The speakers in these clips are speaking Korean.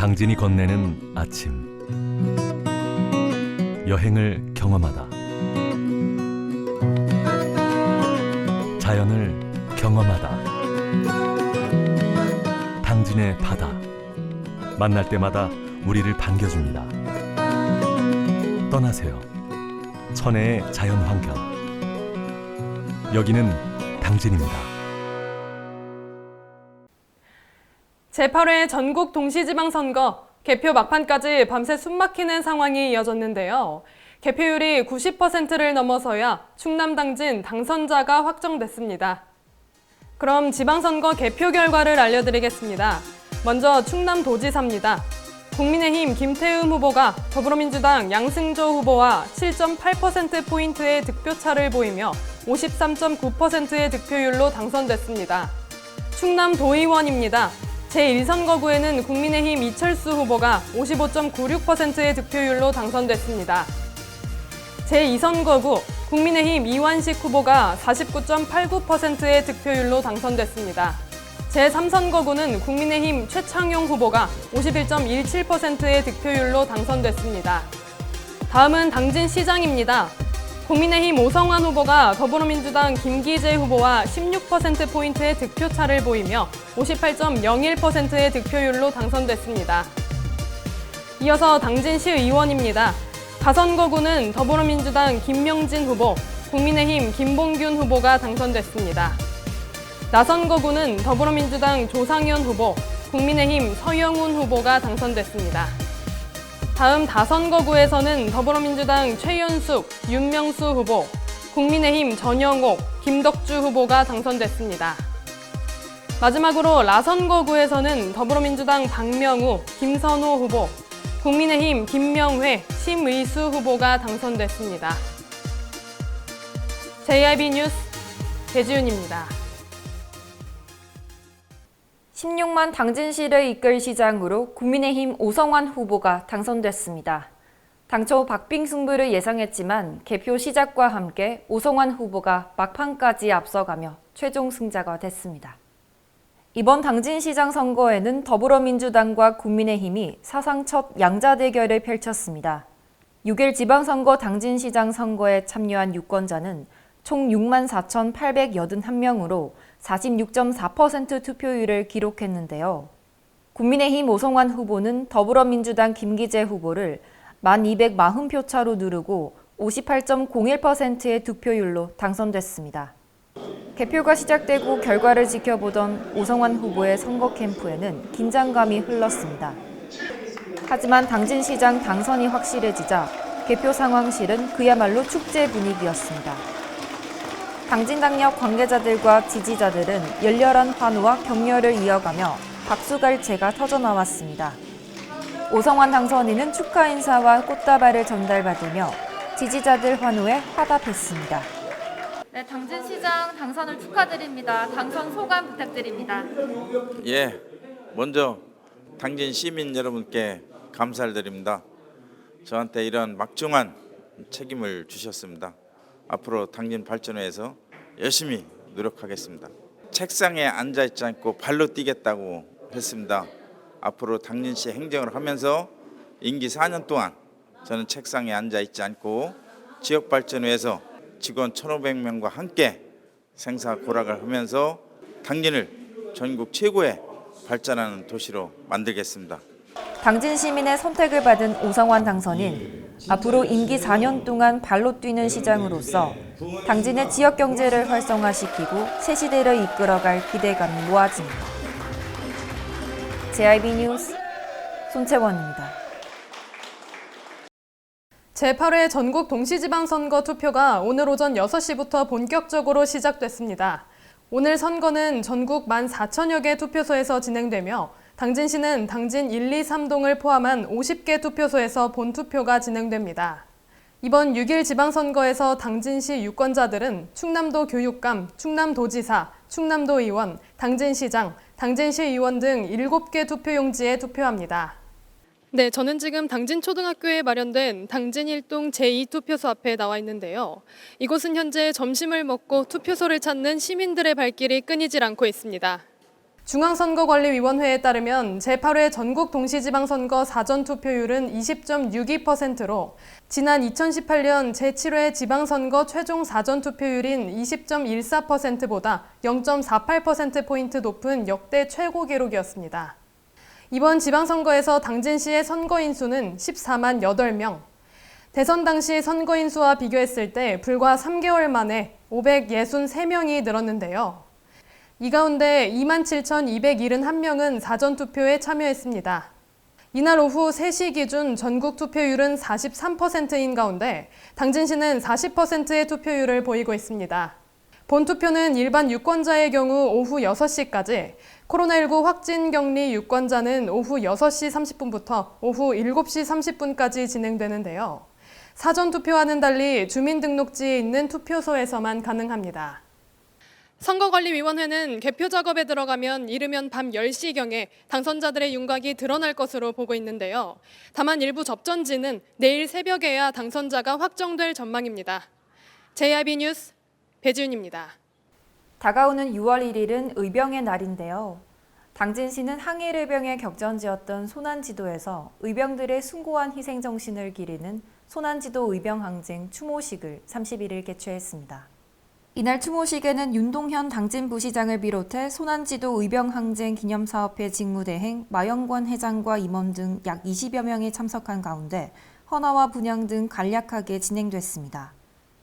당진이 건네는 아침. 여행을 경험하다. 자연을 경험하다. 당진의 바다. 만날 때마다 우리를 반겨줍니다. 떠나세요. 천혜의 자연환경. 여기는 당진입니다. 제8회 전국 동시지방선거 개표 막판까지 밤새 숨막히는 상황이 이어졌는데요. 개표율이 90%를 넘어서야 충남 당진 당선자가 확정됐습니다. 그럼 지방선거 개표 결과를 알려드리겠습니다. 먼저 충남도지사입니다. 국민의힘 김태흠 후보가 더불어민주당 양승조 후보와 7.8%포인트의 득표차를 보이며 53.9%의 득표율로 당선됐습니다. 충남도의원입니다. 제1선거구에는 국민의힘 이철수 후보가 55.96%의 득표율로 당선됐습니다. 제2선거구 국민의힘 이완식 후보가 49.89%의 득표율로 당선됐습니다. 제3선거구는 국민의힘 최창용 후보가 51.17%의 득표율로 당선됐습니다. 다음은 당진시장입니다. 국민의힘 오성환 후보가 더불어민주당 김기재 후보와 16%포인트의 득표차를 보이며 58.01%의 득표율로 당선됐습니다. 이어서 당진시의원입니다. 가선거구는 더불어민주당 김명진 후보, 국민의힘 김봉균 후보가 당선됐습니다. 나선거구는 더불어민주당 조상현 후보, 국민의힘 서영훈 후보가 당선됐습니다. 다음 다선거구에서는 더불어민주당 최연숙, 윤명수 후보, 국민의힘 전영옥, 김덕주 후보가 당선됐습니다. 마지막으로 라선거구에서는 더불어민주당 박명우, 김선호 후보, 국민의힘 김명회, 심의수 후보가 당선됐습니다. JIB 뉴스 배지윤입니다. 16만 당진시를 이끌 시장으로 국민의힘 오성환 후보가 당선됐습니다. 당초 박빙 승부를 예상했지만 개표 시작과 함께 오성환 후보가 막판까지 앞서가며 최종 승자가 됐습니다. 이번 당진시장 선거에는 더불어민주당과 국민의힘이 사상 첫 양자 대결을 펼쳤습니다. 6일 지방선거 당진시장 선거에 참여한 유권자는 총 6만 4,881명으로 46.4% 투표율을 기록했는데요. 국민의힘 오성환 후보는 더불어민주당 김기재 후보를 1,240표 차로 누르고 58.01%의 득표율로 당선됐습니다. 개표가 시작되고 결과를 지켜보던 오성환 후보의 선거 캠프에는 긴장감이 흘렀습니다. 하지만 당진시장 당선이 확실해지자 개표 상황실은 그야말로 축제 분위기였습니다. 당진당역 관계자들과 지지자들은 열렬한 환호와 격려를 이어가며 박수갈채가 터져나왔습니다. 오성환 당선인은 축하 인사와 꽃다발을 전달받으며 지지자들 환호에 화답했습니다. 네, 당진시장 당선을 축하드립니다. 당선 소감 부탁드립니다. 예, 먼저 당진 시민 여러분께 감사를 드립니다. 저한테 이런 막중한 책임을 주셨습니다. 앞으로 당진 발전을 위해서 열심히 노력하겠습니다. 책상에 앉아있지 않고 발로 뛰겠다고 했습니다. 앞으로 당진시 행정을 하면서 임기 4년 동안 저는 책상에 앉아있지 않고 지역 발전을 위해서 직원 1,500명과 함께 생사고락을 하면서 당진을 전국 최고의 발전하는 도시로 만들겠습니다. 당진 시민의 선택을 받은 오성환 당선인, 앞으로 임기 4년 동안 발로 뛰는 시장으로서 당진의 지역 경제를 활성화시키고 새 시대를 이끌어갈 기대감이 모아집니다. JIB 뉴스 손채원입니다. 제8회 전국 동시지방선거 투표가 오늘 오전 6시부터 본격적으로 시작됐습니다. 오늘 선거는 전국 14,000여 개 투표소에서 진행되며 당진시는 당진 1, 2, 3동을 포함한 50개 투표소에서 본투표가 진행됩니다. 이번 6일 지방선거에서 당진시 유권자들은 충남도 교육감, 충남도지사, 충남도의원, 당진시장, 당진시의원 등 7개 투표용지에 투표합니다. 네, 저는 지금 당진초등학교에 마련된 당진 1동 제2투표소 앞에 나와 있는데요. 이곳은 현재 점심을 먹고 투표소를 찾는 시민들의 발길이 끊이질 않고 있습니다. 중앙선거관리위원회에 따르면 제8회 전국 동시지방선거 사전투표율은 20.62%로 지난 2018년 제7회 지방선거 최종 사전투표율인 20.14%보다 0.48%포인트 높은 역대 최고 기록이었습니다. 이번 지방선거에서 당진시의 선거인 수는 14만 8명. 대선 당시 선거인 수와 비교했을 때 불과 3개월 만에 563명이 늘었는데요. 이 가운데 27,271명은 사전투표에 참여했습니다. 이날 오후 3시 기준 전국 투표율은 43%인 가운데 당진시는 40%의 투표율을 보이고 있습니다. 본투표는 일반 유권자의 경우 오후 6시까지, 코로나19 확진 격리 유권자는 오후 6시 30분부터 오후 7시 30분까지 진행되는데요. 사전투표와는 달리 주민등록지에 있는 투표소에서만 가능합니다. 선거관리위원회는 개표 작업에 들어가면 이르면 밤 10시경에 당선자들의 윤곽이 드러날 것으로 보고 있는데요. 다만 일부 접전지는 내일 새벽에야 당선자가 확정될 전망입니다. JIB 뉴스 배지윤입니다. 다가오는 6월 1일은 의병의 날인데요. 당진시는 항일의병의 격전지였던 소난지도에서 의병들의 숭고한 희생정신을 기리는 소난지도 의병항쟁 추모식을 31일 개최했습니다. 이날 추모식에는 윤동현 당진부시장을 비롯해 소난지도 의병항쟁 기념사업회 직무대행 마영권 회장과 임원 등 약 20여 명이 참석한 가운데 헌화와 분향 등 간략하게 진행됐습니다.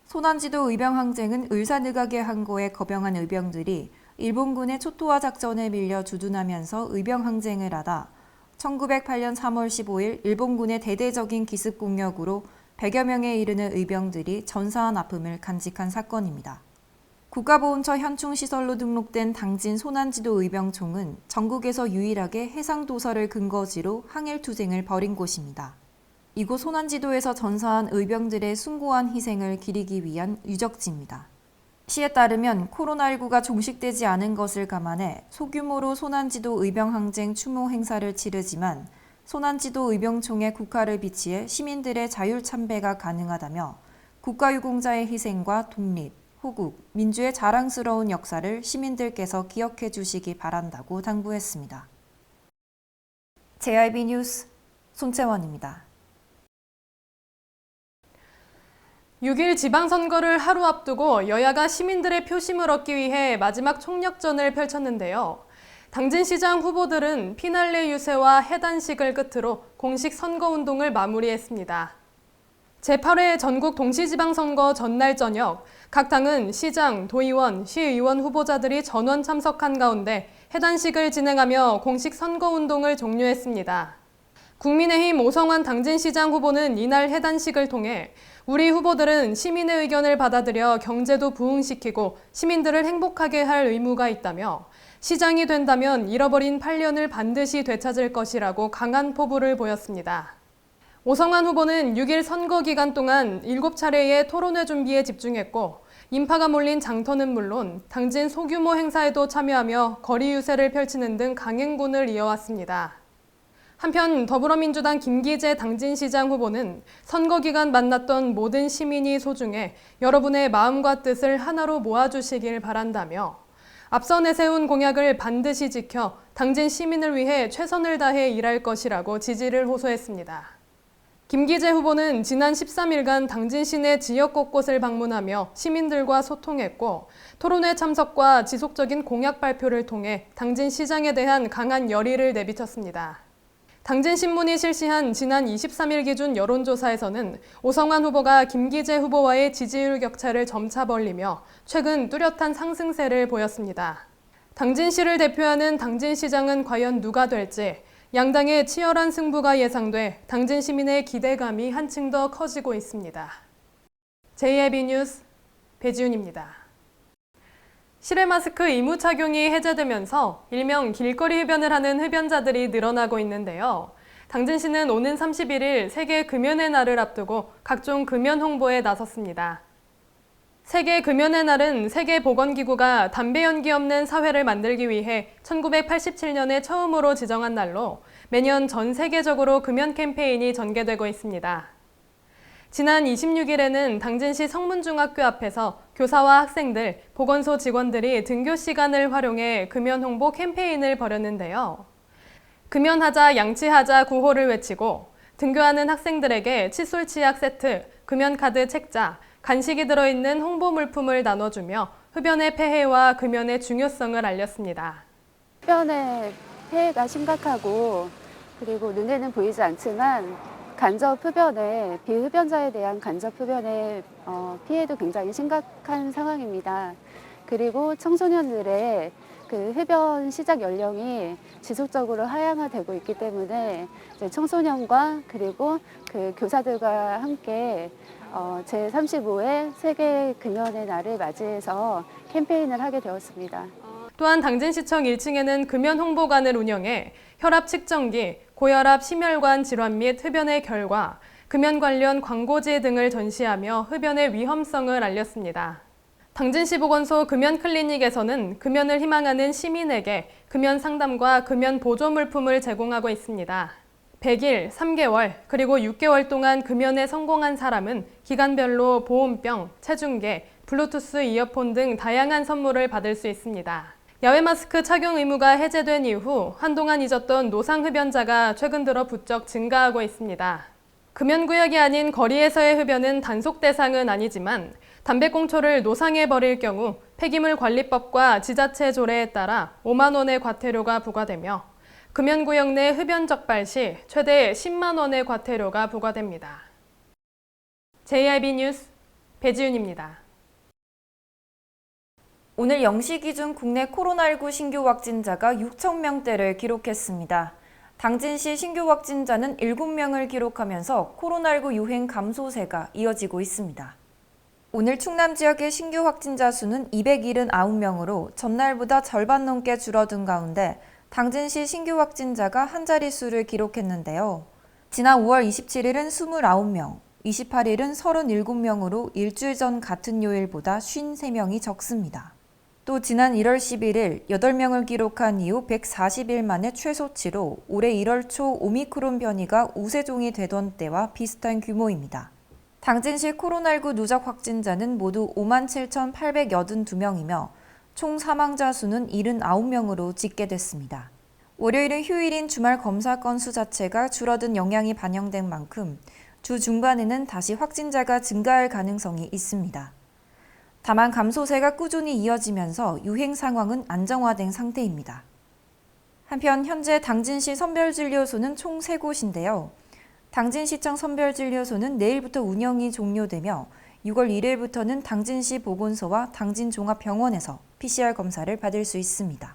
소난지도 의병항쟁은 을사늑악의 항고에 거병한 의병들이 일본군의 초토화 작전에 밀려 주둔하면서 의병항쟁을 하다 1908년 3월 15일 일본군의 대대적인 기습 공격으로 100여 명에 이르는 의병들이 전사한 아픔을 간직한 사건입니다. 국가보훈처 현충시설로 등록된 당진 소난지도 의병총은 전국에서 유일하게 해상도서를 근거지로 항일투쟁을 벌인 곳입니다. 이곳 소난지도에서 전사한 의병들의 숭고한 희생을 기리기 위한 유적지입니다. 시에 따르면 코로나19가 종식되지 않은 것을 감안해 소규모로 소난지도 의병항쟁 추모 행사를 치르지만 소난지도 의병총에 국화를 비치해 시민들의 자율 참배가 가능하다며 국가유공자의 희생과 독립, 호국, 민주의 자랑스러운 역사를 시민들께서 기억해 주시기 바란다고 당부했습니다. JIB 뉴스 손채원입니다. 6일 지방선거를 하루 앞두고 여야가 시민들의 표심을 얻기 위해 마지막 총력전을 펼쳤는데요. 당진시장 후보들은 피날레 유세와 해단식을 끝으로 공식 선거운동을 마무리했습니다. 제8회 전국 동시지방선거 전날 저녁, 각 당은 시장, 도의원, 시의원 후보자들이 전원 참석한 가운데 해단식을 진행하며 공식 선거운동을 종료했습니다. 국민의힘 오성환 당진시장 후보는 이날 해단식을 통해 우리 후보들은 시민의 의견을 받아들여 경제도 부흥시키고 시민들을 행복하게 할 의무가 있다며 시장이 된다면 잃어버린 8년을 반드시 되찾을 것이라고 강한 포부를 보였습니다. 오성환 후보는 6일 선거 기간 동안 7차례의 토론회 준비에 집중했고 인파가 몰린 장터는 물론 당진 소규모 행사에도 참여하며 거리 유세를 펼치는 등 강행군을 이어왔습니다. 한편 더불어민주당 김기재 당진시장 후보는 선거 기간 만났던 모든 시민이 소중해 여러분의 마음과 뜻을 하나로 모아주시길 바란다며 앞서 내세운 공약을 반드시 지켜 당진 시민을 위해 최선을 다해 일할 것이라고 지지를 호소했습니다. 김기재 후보는 지난 13일간 당진 시내 지역 곳곳을 방문하며 시민들과 소통했고 토론회 참석과 지속적인 공약 발표를 통해 당진 시장에 대한 강한 열의를 내비쳤습니다. 당진신문이 실시한 지난 23일 기준 여론조사에서는 오성환 후보가 김기재 후보와의 지지율 격차를 점차 벌리며 최근 뚜렷한 상승세를 보였습니다. 당진시를 대표하는 당진시장은 과연 누가 될지 양당의 치열한 승부가 예상돼 당진 시민의 기대감이 한층 더 커지고 있습니다. JIB 뉴스 배지윤입니다. 실외 마스크 의무 착용이 해제되면서 일명 길거리 흡연을 하는 흡연자들이 늘어나고 있는데요. 당진시는 오는 31일 세계 금연의 날을 앞두고 각종 금연 홍보에 나섰습니다. 세계 금연의 날은 세계보건기구가 담배 연기 없는 사회를 만들기 위해 1987년에 처음으로 지정한 날로 매년 전 세계적으로 금연 캠페인이 전개되고 있습니다. 지난 26일에는 당진시 성문중학교 앞에서 교사와 학생들, 보건소 직원들이 등교 시간을 활용해 금연 홍보 캠페인을 벌였는데요. 금연하자, 양치하자 구호를 외치고 등교하는 학생들에게 칫솔 치약 세트, 금연카드 책자, 간식이 들어있는 홍보 물품을 나눠주며 흡연의 폐해와 금연의 중요성을 알렸습니다. 흡연의 폐해가 심각하고 그리고 눈에는 보이지 않지만 간접 흡연에 비흡연자에 대한 간접 흡연의 피해도 굉장히 심각한 상황입니다. 그리고 청소년들의 그 흡연 시작 연령이 지속적으로 하향화되고 있기 때문에 이제 청소년과 그리고 그 교사들과 함께 제35회 세계 금연의 날을 맞이해서 캠페인을 하게 되었습니다. 또한 당진시청 1층에는 금연 홍보관을 운영해 혈압 측정기, 고혈압, 심혈관 질환 및 흡연의 결과, 금연 관련 광고지 등을 전시하며 흡연의 위험성을 알렸습니다. 당진시 보건소 금연 클리닉에서는 금연을 희망하는 시민에게 금연 상담과 금연 보조 물품을 제공하고 있습니다. 100일, 3개월, 그리고 6개월 동안 금연에 성공한 사람은 기간별로 보온병, 체중계, 블루투스 이어폰 등 다양한 선물을 받을 수 있습니다. 야외 마스크 착용 의무가 해제된 이후 한동안 잊었던 노상 흡연자가 최근 들어 부쩍 증가하고 있습니다. 금연구역이 아닌 거리에서의 흡연은 단속 대상은 아니지만 담배꽁초를 노상에 버릴 경우 폐기물관리법과 지자체 조례에 따라 5만 원의 과태료가 부과되며 금연구역 내 흡연 적발 시 최대 10만 원의 과태료가 부과됩니다. JIB 뉴스 배지윤입니다. 오늘 0시 기준 국내 코로나19 신규 확진자가 6천 명대를 기록했습니다. 당진시 신규 확진자는 7명을 기록하면서 코로나19 유행 감소세가 이어지고 있습니다. 오늘 충남 지역의 신규 확진자 수는 279명으로 전날보다 절반 넘게 줄어든 가운데 당진시 신규 확진자가 한 자릿수를 기록했는데요. 지난 5월 27일은 29명, 28일은 37명으로 일주일 전 같은 요일보다 53명이 적습니다. 또 지난 1월 11일 8명을 기록한 이후 140일 만에 최소치로 올해 1월 초 오미크론 변이가 우세종이 되던 때와 비슷한 규모입니다. 당진시 코로나19 누적 확진자는 모두 57,882명이며 총 사망자 수는 79명으로 집계됐습니다. 월요일은 휴일인 주말 검사 건수 자체가 줄어든 영향이 반영된 만큼 주 중반에는 다시 확진자가 증가할 가능성이 있습니다. 다만 감소세가 꾸준히 이어지면서 유행 상황은 안정화된 상태입니다. 한편 현재 당진시 선별진료소는 총 3곳인데요. 당진시청 선별진료소는 내일부터 운영이 종료되며 6월 1일부터는 당진시 보건소와 당진종합병원에서 PCR 검사를 받을 수 있습니다.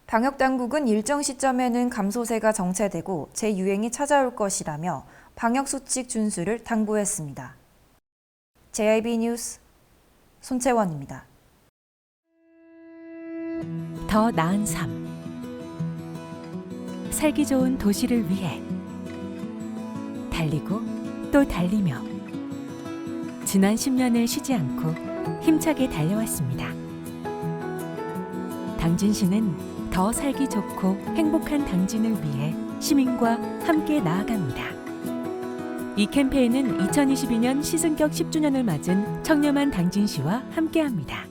방역당국은 일정 시점에는 감소세가 정체되고 재유행이 찾아올 것이라며 방역수칙 준수를 당부했습니다. JIB 뉴스 손채원입니다. 더 나은 삶. 살기 좋은 도시를 위해 달리고 또 달리며 지난 10년을 쉬지 않고 힘차게 달려왔습니다. 당진시는 더 살기 좋고 행복한 당진을 위해 시민과 함께 나아갑니다. 이 캠페인은 2022년 시승격 10주년을 맞은 청렴한 당진시와 함께합니다.